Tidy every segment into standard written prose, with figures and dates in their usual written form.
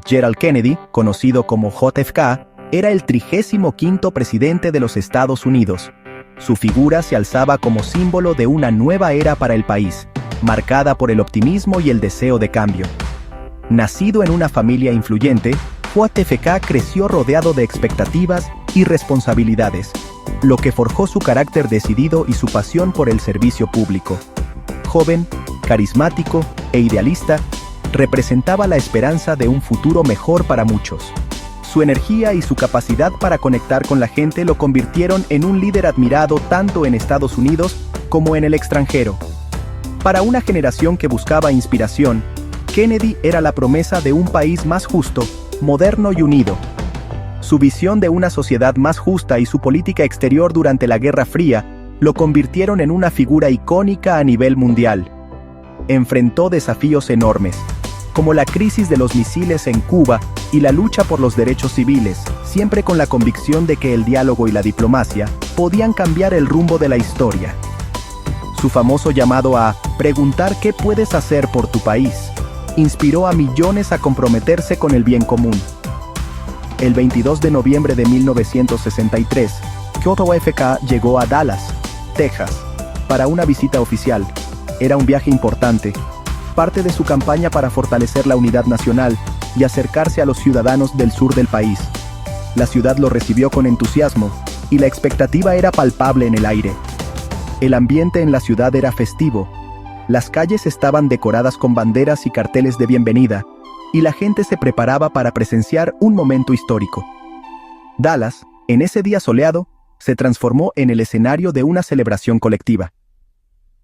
Gerald Kennedy, conocido como JFK, era el 35º presidente de los Estados Unidos. Su figura se alzaba como símbolo de una nueva era para el país, marcada por el optimismo y el deseo de cambio. Nacido en una familia influyente, JFK creció rodeado de expectativas y responsabilidades, lo que forjó su carácter decidido y su pasión por el servicio público. Joven, carismático e idealista, representaba la esperanza de un futuro mejor para muchos. Su energía y su capacidad para conectar con la gente lo convirtieron en un líder admirado tanto en Estados Unidos como en el extranjero. Para una generación que buscaba inspiración, Kennedy era la promesa de un país más justo, moderno y unido. Su visión de una sociedad más justa y su política exterior durante la Guerra Fría lo convirtieron en una figura icónica a nivel mundial. Enfrentó desafíos enormes, como la crisis de los misiles en Cuba y la lucha por los derechos civiles, siempre con la convicción de que el diálogo y la diplomacia podían cambiar el rumbo de la historia. Su famoso llamado a preguntar qué puedes hacer por tu país inspiró a millones a comprometerse con el bien común. El 22 de noviembre de 1963, JFK llegó a Dallas, Texas, para una visita oficial. Era un viaje importante, parte de su campaña para fortalecer la unidad nacional y acercarse a los ciudadanos del sur del país. La ciudad lo recibió con entusiasmo, y la expectativa era palpable en el aire. El ambiente en la ciudad era festivo. Las calles estaban decoradas con banderas y carteles de bienvenida, y la gente se preparaba para presenciar un momento histórico. Dallas, en ese día soleado, se transformó en el escenario de una celebración colectiva.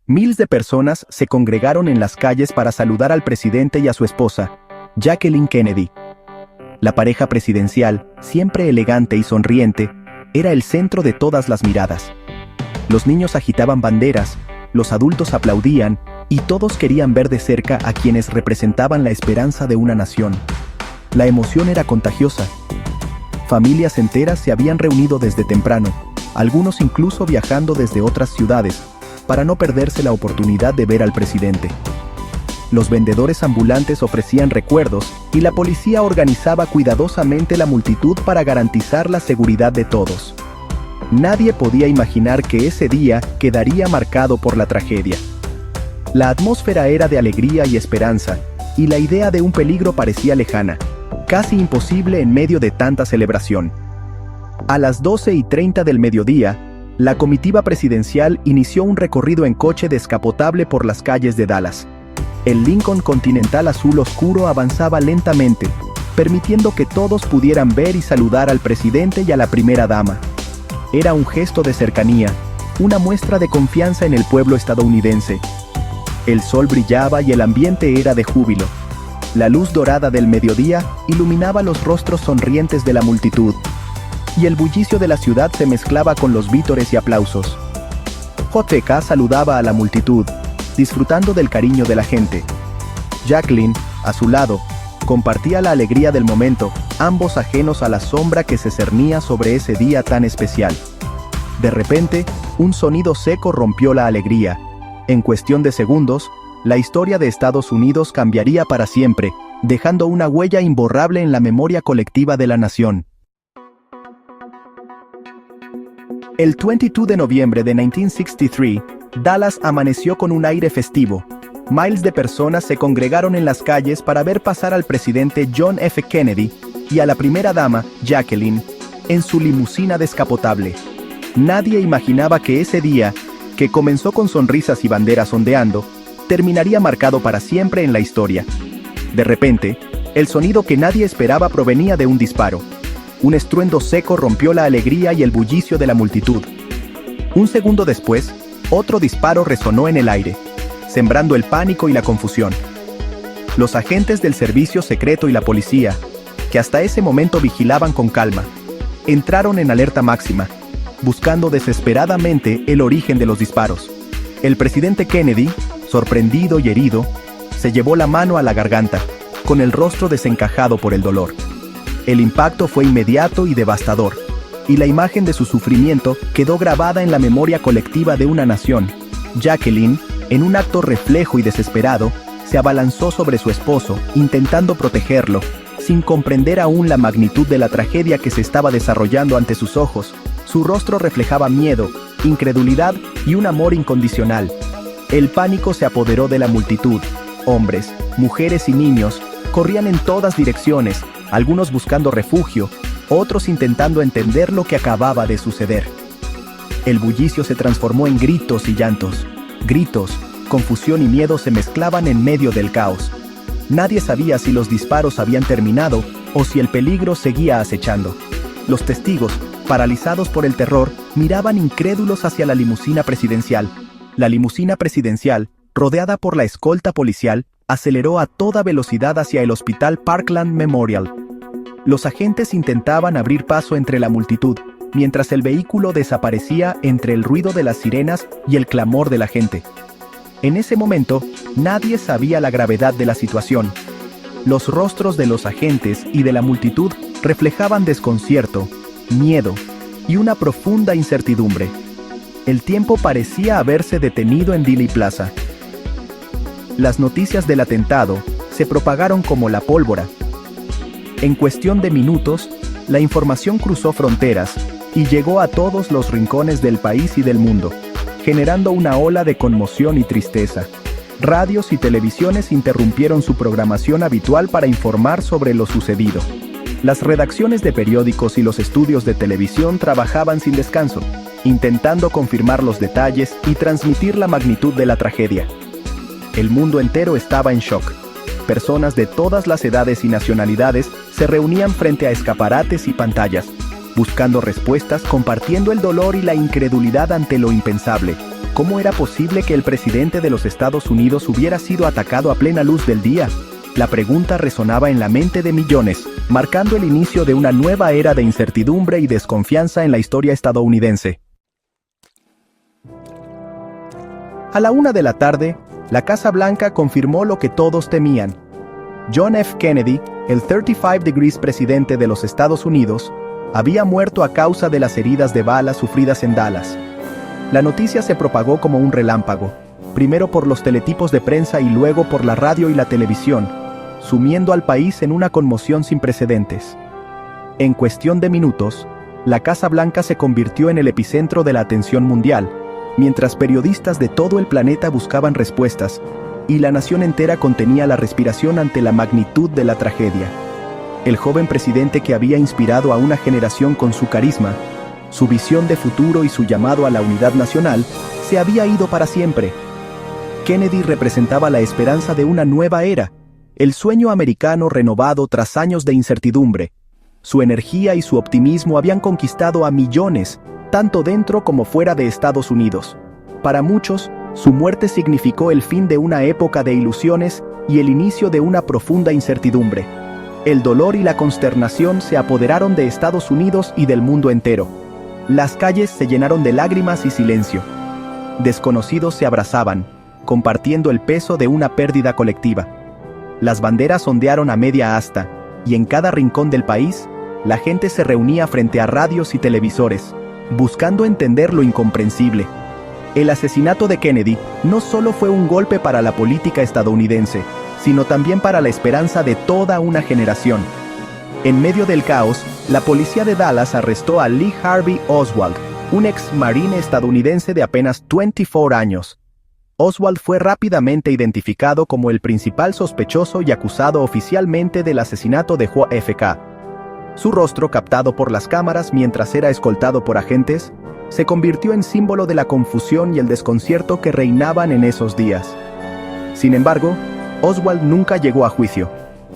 Miles de personas se congregaron en las calles para saludar al presidente y a su esposa, Jacqueline Kennedy. La pareja presidencial, siempre elegante y sonriente, era el centro de todas las miradas. Los niños agitaban banderas, los adultos aplaudían, y todos querían ver de cerca a quienes representaban la esperanza de una nación. La emoción era contagiosa. Familias enteras se habían reunido desde temprano, algunos incluso viajando desde otras ciudades, para no perderse la oportunidad de ver al presidente. Los vendedores ambulantes ofrecían recuerdos y la policía organizaba cuidadosamente la multitud para garantizar la seguridad de todos. Nadie podía imaginar que ese día quedaría marcado por la tragedia. La atmósfera era de alegría y esperanza, y la idea de un peligro parecía lejana, casi imposible en medio de tanta celebración. A las 12:30 del mediodía, la comitiva presidencial inició un recorrido en coche descapotable por las calles de Dallas. El Lincoln Continental azul oscuro avanzaba lentamente, permitiendo que todos pudieran ver y saludar al presidente y a la primera dama. Era un gesto de cercanía, una muestra de confianza en el pueblo estadounidense. El sol brillaba y el ambiente era de júbilo. La luz dorada del mediodía iluminaba los rostros sonrientes de la multitud, y el bullicio de la ciudad se mezclaba con los vítores y aplausos. JFK saludaba a la multitud, disfrutando del cariño de la gente. Jacqueline, a su lado, compartía la alegría del momento, ambos ajenos a la sombra que se cernía sobre ese día tan especial. De repente, un sonido seco rompió la alegría. En cuestión de segundos, la historia de Estados Unidos cambiaría para siempre, dejando una huella imborrable en la memoria colectiva de la nación. El 22 de noviembre de 1963, Dallas amaneció con un aire festivo. Miles de personas se congregaron en las calles para ver pasar al presidente John F. Kennedy y a la primera dama, Jacqueline, en su limusina descapotable. Nadie imaginaba que ese día, que comenzó con sonrisas y banderas ondeando, terminaría marcado para siempre en la historia. De repente, el sonido que nadie esperaba provenía de un disparo. Un estruendo seco rompió la alegría y el bullicio de la multitud. Un segundo después, otro disparo resonó en el aire, sembrando el pánico y la confusión. Los agentes del servicio secreto y la policía, que hasta ese momento vigilaban con calma, entraron en alerta máxima, buscando desesperadamente el origen de los disparos. El presidente Kennedy, sorprendido y herido, se llevó la mano a la garganta, con el rostro desencajado por el dolor. El impacto fue inmediato y devastador, y la imagen de su sufrimiento quedó grabada en la memoria colectiva de una nación. Jacqueline, en un acto reflejo y desesperado, se abalanzó sobre su esposo, intentando protegerlo, sin comprender aún la magnitud de la tragedia que se estaba desarrollando ante sus ojos. Su rostro reflejaba miedo, incredulidad y un amor incondicional. El pánico se apoderó de la multitud. Hombres, mujeres y niños corrían en todas direcciones, algunos buscando refugio, otros intentando entender lo que acababa de suceder. El bullicio se transformó en gritos y llantos. Gritos, confusión y miedo se mezclaban en medio del caos. Nadie sabía si los disparos habían terminado o si el peligro seguía acechando. Los testigos, paralizados por el terror, miraban incrédulos hacia la limusina presidencial. La limusina presidencial, rodeada por la escolta policial, aceleró a toda velocidad hacia el Hospital Parkland Memorial. Los agentes intentaban abrir paso entre la multitud, mientras el vehículo desaparecía entre el ruido de las sirenas y el clamor de la gente. En ese momento, nadie sabía la gravedad de la situación. Los rostros de los agentes y de la multitud reflejaban desconcierto, miedo y una profunda incertidumbre. El tiempo parecía haberse detenido en Dealey Plaza. Las noticias del atentado se propagaron como la pólvora. En cuestión de minutos, la información cruzó fronteras y llegó a todos los rincones del país y del mundo, generando una ola de conmoción y tristeza. Radios y televisiones interrumpieron su programación habitual para informar sobre lo sucedido. Las redacciones de periódicos y los estudios de televisión trabajaban sin descanso, intentando confirmar los detalles y transmitir la magnitud de la tragedia. El mundo entero estaba en shock. Personas de todas las edades y nacionalidades se reunían frente a escaparates y pantallas, buscando respuestas, compartiendo el dolor y la incredulidad ante lo impensable. ¿Cómo era posible que el presidente de los Estados Unidos hubiera sido atacado a plena luz del día? La pregunta resonaba en la mente de millones, marcando el inicio de una nueva era de incertidumbre y desconfianza en la historia estadounidense. A la 1 de la tarde, la Casa Blanca confirmó lo que todos temían. John F. Kennedy, el 35 Degrees presidente de los Estados Unidos, había muerto a causa de las heridas de bala sufridas en Dallas. La noticia se propagó como un relámpago, primero por los teletipos de prensa y luego por la radio y la televisión, sumiendo al país en una conmoción sin precedentes. En cuestión de minutos, la Casa Blanca se convirtió en el epicentro de la atención mundial, mientras periodistas de todo el planeta buscaban respuestas, y la nación entera contenía la respiración ante la magnitud de la tragedia. El joven presidente que había inspirado a una generación con su carisma, su visión de futuro y su llamado a la unidad nacional, se había ido para siempre. Kennedy representaba la esperanza de una nueva era, el sueño americano renovado tras años de incertidumbre. Su energía y su optimismo habían conquistado a millones, tanto dentro como fuera de Estados Unidos. Para muchos, su muerte significó el fin de una época de ilusiones y el inicio de una profunda incertidumbre. El dolor y la consternación se apoderaron de Estados Unidos y del mundo entero. Las calles se llenaron de lágrimas y silencio. Desconocidos se abrazaban, compartiendo el peso de una pérdida colectiva. Las banderas ondearon a media asta, y en cada rincón del país, la gente se reunía frente a radios y televisores, buscando entender lo incomprensible. El asesinato de Kennedy no solo fue un golpe para la política estadounidense, sino también para la esperanza de toda una generación. En medio del caos, la policía de Dallas arrestó a Lee Harvey Oswald, un ex marine estadounidense de apenas 24 años. Oswald fue rápidamente identificado como el principal sospechoso y acusado oficialmente del asesinato de JFK. Su rostro, captado por las cámaras mientras era escoltado por agentes, se convirtió en símbolo de la confusión y el desconcierto que reinaban en esos días. Sin embargo, Oswald nunca llegó a juicio.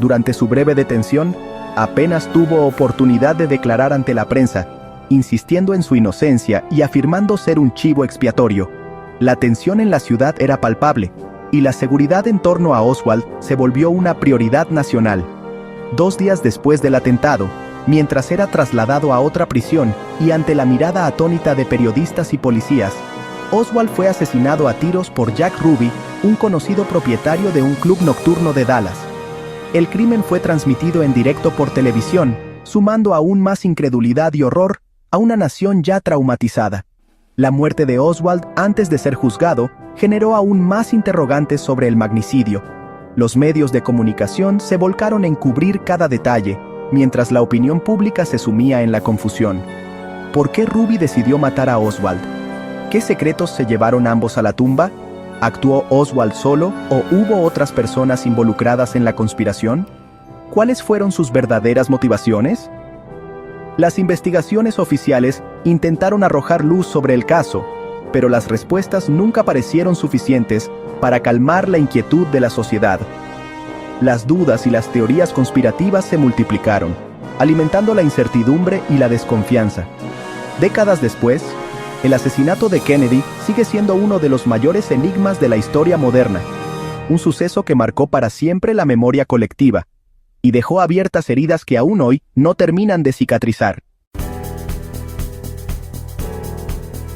Durante su breve detención, apenas tuvo oportunidad de declarar ante la prensa, insistiendo en su inocencia y afirmando ser un chivo expiatorio. La tensión en la ciudad era palpable, y la seguridad en torno a Oswald se volvió una prioridad nacional. 2 días después del atentado, mientras era trasladado a otra prisión y ante la mirada atónita de periodistas y policías, Oswald fue asesinado a tiros por Jack Ruby, un conocido propietario de un club nocturno de Dallas. El crimen fue transmitido en directo por televisión, sumando aún más incredulidad y horror a una nación ya traumatizada. La muerte de Oswald, antes de ser juzgado, generó aún más interrogantes sobre el magnicidio. Los medios de comunicación se volcaron en cubrir cada detalle, mientras la opinión pública se sumía en la confusión. ¿Por qué Ruby decidió matar a Oswald? ¿Qué secretos se llevaron ambos a la tumba? ¿Actuó Oswald solo o hubo otras personas involucradas en la conspiración? ¿Cuáles fueron sus verdaderas motivaciones? Las investigaciones oficiales intentaron arrojar luz sobre el caso, pero las respuestas nunca parecieron suficientes para calmar la inquietud de la sociedad. Las dudas y las teorías conspirativas se multiplicaron, alimentando la incertidumbre y la desconfianza. Décadas después, el asesinato de Kennedy sigue siendo uno de los mayores enigmas de la historia moderna, un suceso que marcó para siempre la memoria colectiva y dejó abiertas heridas que aún hoy no terminan de cicatrizar.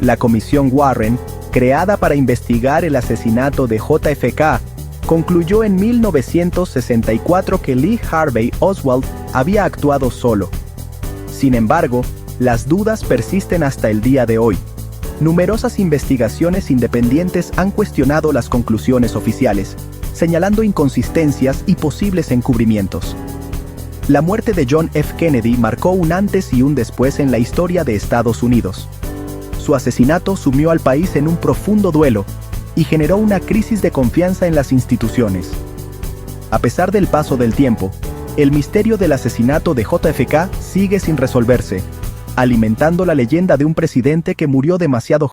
La Comisión Warren, creada para investigar el asesinato de JFK, concluyó en 1964 que Lee Harvey Oswald había actuado solo. Sin embargo, las dudas persisten hasta el día de hoy. Numerosas investigaciones independientes han cuestionado las conclusiones oficiales, señalando inconsistencias y posibles encubrimientos. La muerte de John F. Kennedy marcó un antes y un después en la historia de Estados Unidos. Su asesinato sumió al país en un profundo duelo y generó una crisis de confianza en las instituciones. A pesar del paso del tiempo, el misterio del asesinato de JFK sigue sin resolverse, alimentando la leyenda de un presidente que murió demasiado